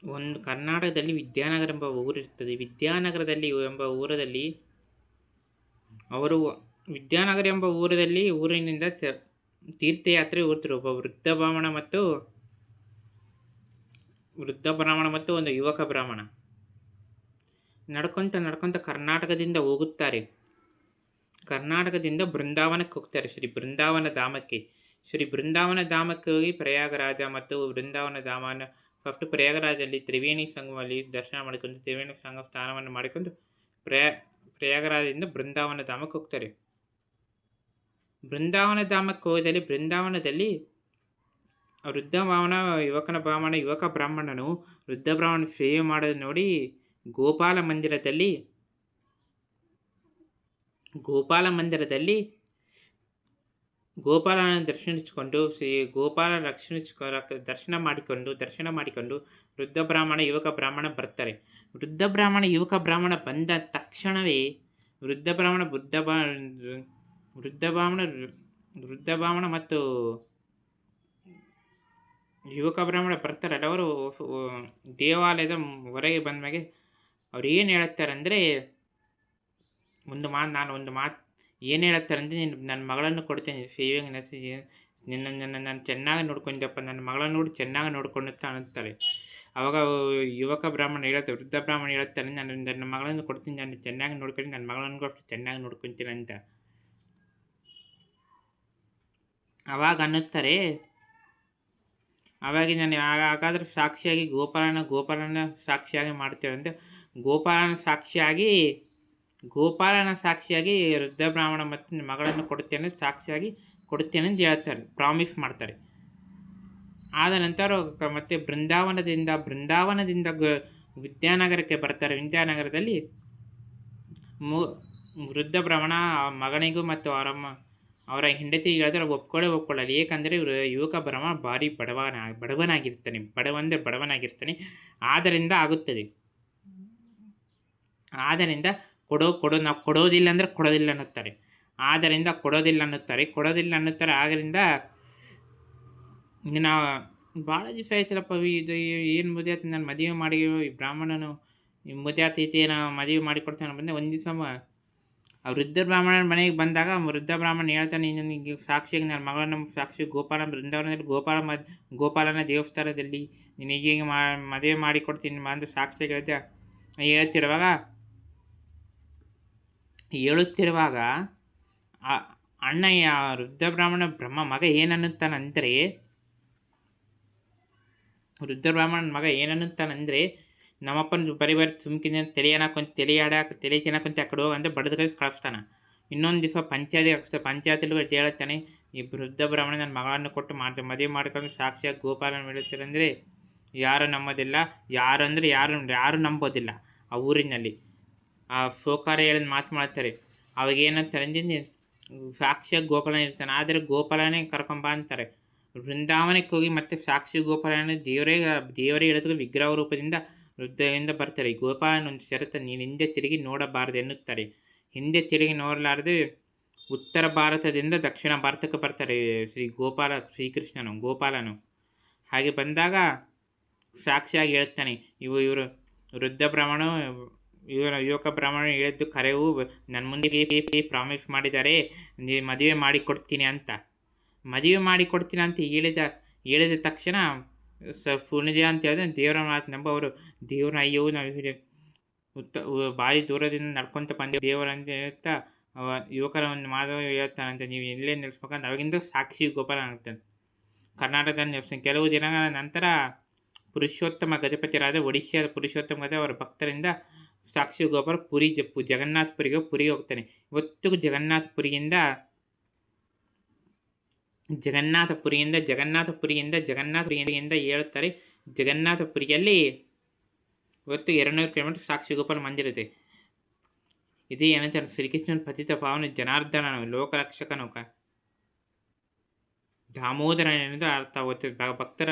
ಒಂದು ಕರ್ನಾಟಕದಲ್ಲಿ ವಿದ್ಯಾನಗರ ಎಂಬ ಊರಿರ್ತದೆ. ವಿದ್ಯಾನಗರದಲ್ಲಿ ಎಂಬ ಊರದಲ್ಲಿ ಅವರು ವಿದ್ಯಾನಗರ ಎಂಬ ಊರಿನಿಂದ ತೀರ್ಥಯಾತ್ರೆ ಹೋಗ್ತಿರು. ಒಬ್ಬ ವೃದ್ಧ ಬ್ರಾಹ್ಮಣ ಮತ್ತು ಒಂದು ಯುವಕ ಬ್ರಾಹ್ಮಣ ನಡ್ಕೊಂತ ಕರ್ನಾಟಕದಿಂದ ಹೋಗುತ್ತಾರೆ. ಕರ್ನಾಟಕದಿಂದ ಬೃಂದಾವನಕ್ಕೆ ಹೋಗ್ತಾರೆ. ಶ್ರೀ ಬೃಂದಾವನ ಧಾಮಕ್ಕೆ ಹೋಗಿ ಪ್ರಯಾಗರಾಜ ಮತ್ತು ಬೃಂದಾವನ ಧಾಮನ ಫಸ್ಟ್ ಪ್ರಯಾಗರಾಜಲ್ಲಿ ತ್ರಿವೇಣಿ ಸಂಗಮಲ್ಲಿ ದರ್ಶನ ಮಾಡಿಕೊಂಡು ತ್ರಿವೇಣಿ ಸಂಗಮ ಸ್ನಾನವನ್ನು ಮಾಡಿಕೊಂಡು ಪ್ರಯಾಗರಾಜದಿಂದ ಬೃಂದಾವನ ಧಾಮಕ್ಕೆ ಹೋಗ್ತಾರೆ. ಬೃಂದಾವನ ಧಾಮಕ್ಕೆ ಹೋದಲ್ಲಿ ಬೃಂದಾವನದಲ್ಲಿ ಯುವಕ ಬ್ರಾಹ್ಮಣನು ವೃದ್ಧ ಬ್ರಾಹ್ಮಣ ಸೇವೆ ಮಾಡೋದು ನೋಡಿ ಗೋಪಾಲ ಮಂದಿರದಲ್ಲಿ ಗೋಪಾಲನ ದರ್ಶನ ಮಾಡಿಕೊಂಡು ವೃದ್ಧ ಬ್ರಾಹ್ಮಣ ಯುವಕ ಬ್ರಾಹ್ಮಣ ಬಂದ ತಕ್ಷಣವೇ ವೃದ್ಧ ಬ್ರಾಹ್ಮಣ ಮತ್ತು ಯುವಕ ಬ್ರಾಹ್ಮಣ ಬರ್ತಾರಲ್ಲ, ಅವರು ದೇವಾಲಯದ ಹೊರಗೆ ಬಂದ ಮೇಲೆ ಅವ್ರು ಏನು ಹೇಳುತ್ತಾರೆ ಅಂದರೆ, ಒಂದು ಮಾತು ಏನು ಹೇಳುತ್ತಾರೆ ಅಂದರೆ, ನನ್ನ ಮಗಳನ್ನು ಕೊಡ್ತೇನೆ ಸೇವೆಗೆ ನಾನು ಚೆನ್ನಾಗಿ ನೋಡ್ಕೊಂಡಪ್ಪ, ನನ್ನ ಮಗಳನ್ನು ನೋಡಿ ಚೆನ್ನಾಗಿ ನೋಡ್ಕೊಂಡಂತ ಅನ್ನುತ್ತಾರೆ. ಆವಾಗ ವೃದ್ಧ ಬ್ರಾಹ್ಮಣ ಹೇಳ್ತಾರೆ, ನನ್ನ ಮಗಳನ್ನು ಕೊಡ್ತೀನಿ, ನಾನು ಚೆನ್ನಾಗಿ ನೋಡ್ಕೊಂಡು ನನ್ನ ಮಗಳನ್ಗೂ ಅಷ್ಟು ಚೆನ್ನಾಗಿ ನೋಡ್ಕೊತೀನಿ ಅಂತ. ಅವಾಗ ಅನ್ನುತ್ತಾರೆ, ಅವಾಗ ನಾನು ಹಾಗಾದ್ರೆ ಸಾಕ್ಷಿಯಾಗಿ ಗೋಪಾಲನ ಸಾಕ್ಷಿಯಾಗಿ ಮಾಡ್ತೇವೆ ಅಂತ ಗೋಪಾಲನ ಸಾಕ್ಷಿಯಾಗಿ ವೃದ್ಧ ಬ್ರಾಹ್ಮಣ ಮತ್ತು ಮಗಳನ್ನು ಸಾಕ್ಷಿಯಾಗಿ ಕೊಡ್ತೇನೆ ಅಂತ ಹೇಳ್ತಾರೆ, ಪ್ರಾಮಿಸ್ ಮಾಡ್ತಾರೆ. ಆದ ನಂತರ ಮತ್ತೆ ಬೃಂದಾವನದಿಂದ ವಿದ್ಯಾನಗರಕ್ಕೆ ಬರ್ತಾರೆ. ವಿದ್ಯಾನಗರದಲ್ಲಿ ವೃದ್ಧ ಬ್ರಾಹ್ಮಣ ಮಗನಿಗೂ ಮತ್ತು ಅವರ ಹೆಂಡತಿ ಹೇಳಿದ್ರೆ ಒಪ್ಕೊಳ್ಳಲ್ಲ. ಏಕೆಂದರೆ ಯುವಕ ಬ್ರಾಹ್ಮಣ ಭಾರಿ ಬಡವನಾಗಿರ್ತಾನೆ. ಆದ್ದರಿಂದ ಆಗುತ್ತದೆ. ಆದ್ದರಿಂದ ನಾವು ಕೊಡೋದಿಲ್ಲ ಅಂದರೆ ಕೊಡೋದಿಲ್ಲ ಅನ್ನುತ್ತಾರೆ. ಕೊಡೋದಿಲ್ಲ ಅನ್ನುತ್ತಾರೆ. ಆದ್ದರಿಂದ ನಾವು ಭಾಳ ದಿವಸ ಆಯ್ತಲ್ಲಪ್ಪ, ಇದು ಏನು ಮದುವೆ ಆಯ್ತು, ನಾನು ಮದುವೆ ಮಾಡಿ ಈ ಬ್ರಾಹ್ಮಣನು ಮದುವೆ ಆತೈತಿ, ನಾವು ಮದುವೆ ಮಾಡಿಕೊಡ್ತೇನೆ ಬಂದೆ. ಒಂದು ದಿವಸ ಆ ವೃದ್ಧ ಬ್ರಾಹ್ಮಣನ ಮನೆಗೆ ಬಂದಾಗ ವೃದ್ಧ ಬ್ರಾಹ್ಮಣ ಹೇಳ್ತಾನೆ, ನನಗೆ ಸಾಕ್ಷಿಯಾಗಿ ನನ್ನ ಮಗಳನ್ನ ಸಾಕ್ಷಿ ಬೃಂದಾವನದಲ್ಲಿ ಗೋಪಾಲನ ದೇವಸ್ಥಾನದಲ್ಲಿ ನಿನಗೆ ಮದುವೆ ಮಾಡಿಕೊಡ್ತೀನಿ ಬಂದು ಸಾಕ್ಷಿಯಾಗಿ ಹೇಳುತ್ತಿರುವಾಗ ಅಣ್ಣಯ್ಯ ವೃದ್ಧ ಬ್ರಾಹ್ಮಣ ಮಗ ಏನನ್ನುತ್ತಾನಂದರೆ ನಮ್ಮಪ್ಪನ ಬರೀ ಸುಮ್ಕಿನ ತಲೆ ತಿನ್ನಕೊಂತ ಆ ಕಡೆ ಹೋಗಂತ ಬಡದ ಕಳಿಸ್ತಾನ. ಇನ್ನೊಂದು ದಿವಸ ಪಂಚಾಯತಿಲಿ ಹೇಳ್ತಾನೆ, ಈ ವೃದ್ಧ ಬ್ರಾಹ್ಮಣ ನನ್ನ ಮಗಳನ್ನು ಕೊಟ್ಟು ಮದುವೆ ಮಾಡ್ಕೊಂಡು ಸಾಕ್ಷಿಯಾಗಿ ಗೋಪಾಲನ ಹೇಳುತ್ತೀರಂದರೆ ಯಾರು ನಂಬೋದಿಲ್ಲ. ಯಾರು ನಂಬೋದಿಲ್ಲ. ಆ ಊರಿನಲ್ಲಿ ಆ ಸೋಕಾರ ಹೇಳಿದ ಮಾತು ಮಾಡ್ತಾರೆ. ಅವಾಗ ಏನಂತಾರೆ ಅಂದರೆ, ಸಾಕ್ಷಿಯಾಗಿ ಗೋಪಾಲನ ಇರ್ತಾನೆ, ಆದರೆ ಗೋಪಾಲನೇ ಕರ್ಕೊಂಬ ಅಂತಾರೆ. ಬೃಂದಾವನಕ್ಕೆ ಹೋಗಿ ಮತ್ತೆ ಸಾಕ್ಷಿ ಗೋಪಾಲನ ದೇವರೇ ಹೇಳಿದ್ರು ವಿಗ್ರಹ ರೂಪದಿಂದ ವೃದ್ಧದಿಂದ ಬರ್ತಾರೆ. ಗೋಪಾಲನ ಒಂದು ಷರತ್ತು, ನೀನು ಹಿಂದೆ ತಿರುಗಿ ನೋಡಬಾರದು ಎನ್ನುತ್ತಾರೆ. ಹಿಂದೆ ತಿರುಗಿ ನೋಡಲಾರದೆ ಉತ್ತರ ಭಾರತದಿಂದ ದಕ್ಷಿಣ ಭಾರತಕ್ಕೆ ಬರ್ತಾರೆ ಗೋಪಾಲನು. ಹಾಗೆ ಬಂದಾಗ ಸಾಕ್ಷಿಯಾಗಿ ಹೇಳ್ತಾನೆ, ಇವರು ವೃದ್ಧ ಬ್ರಾಹ್ಮಣ ಯುವಕ ಬ್ರಾಹ್ಮಣ ಹೇಳಿದ್ದು ಕರೆವು, ನನ್ನ ಮುಂದೆ ಪ್ರಾಮಿಸ್ ಮಾಡಿದ್ದಾರೆ, ನೀವು ಮದುವೆ ಮಾಡಿಕೊಡ್ತೀನಿ ಅಂತ ಹೇಳಿದ ತಕ್ಷಣ ಸುನಿಜ ಅಂತ ಹೇಳಿದ್ರೆ ದೇವರ ಮಾತು ನಂಬವರು ದೇವ್ರನ್ನ ಅಯ್ಯೋ ನಾವು ಭಾರಿ ದೂರದಿಂದ ನಡ್ಕೊತ ಬಂದೇವು ದೇವರಂತ ಹೇಳ್ತಾ ಯುವಕರ ಒಂದು ಮಾಧವ ಹೇಳ್ತಾನಂತೆ, ನೀವು ಎಲ್ಲೇ ನಿಲ್ಲಿಸ್ಬೇಕಂತ. ಅವಾಗಿಂದ ಸಾಕ್ಷಿ ಗೋಪಾಲ ಆಗ್ತಾನೆ. ಕರ್ನಾಟಕದಲ್ಲಿ ನಿಲ್ಲಿಸ್ತಾನೆ. ಕೆಲವು ದಿನಗಳ ನಂತರ ಪುರುಷೋತ್ತಮ ಗಜಪತಿರಾದ ಒಡಿಶಾದ ಪುರುಷೋತ್ತಮ ಗಜ ಅವರ ಭಕ್ತರಿಂದ ಸಾಕ್ಷಿ ಗೋಪಾಲ ಜಗನ್ನಾಥಪುರಿಗೆ ಹೋಗ್ತಾನೆ. ಇವತ್ತಿಗೂ ಜಗನ್ನಾಥಪುರಿಯಿಂದ ಹೇಳುತ್ತಾರೆ, ಜಗನ್ನಾಥಪುರಿಯಲ್ಲಿ ಇವತ್ತು 200 ಕಿಲೋಮೀಟರ್ ಸಾಕ್ಷಿ ಗೋಪಾಲ ಮಂದಿರ ಇದೆ. ಇದೇ ಏನಂತಾರೆ, ಶ್ರೀಕೃಷ್ಣನ ಪತಿತ ಪಾವನ ಜನಾರ್ದನನು ಲೋಕರಕ್ಷಕನು ದಾಮೋದರ ಎನ್ನುವುದು ಅರ್ಥ. ಭಕ್ತರ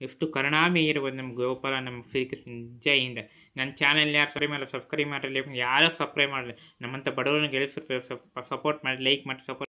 ಎಷ್ಟು ಕರುಣಾಮಿ ಇರ್ಬೋದು ನಮ್ಮ ಗೋಪಾಲ, ನಮ್ಮ ಶ್ರೀಕೃಷ್ಣ. ಜೈಯಿಂದ ನನ್ನ ಚಾನಲ್ ಯಾರು ಸಬ್ಸ್ಕ್ರೈಬ್ ಮಾಡಲಿ, ಯಾರೂ ಸಬ್ಸ್ಕ್ರೈಬ್ ಮಾಡಲಿ. ನಮ್ಮಂಥ ಬಡವರನ್ನ ಸಪೋರ್ಟ್ ಮಾಡಿ, ಲೈಕ್ ಮಾಡಿ ಸಪೋರ್ಟ್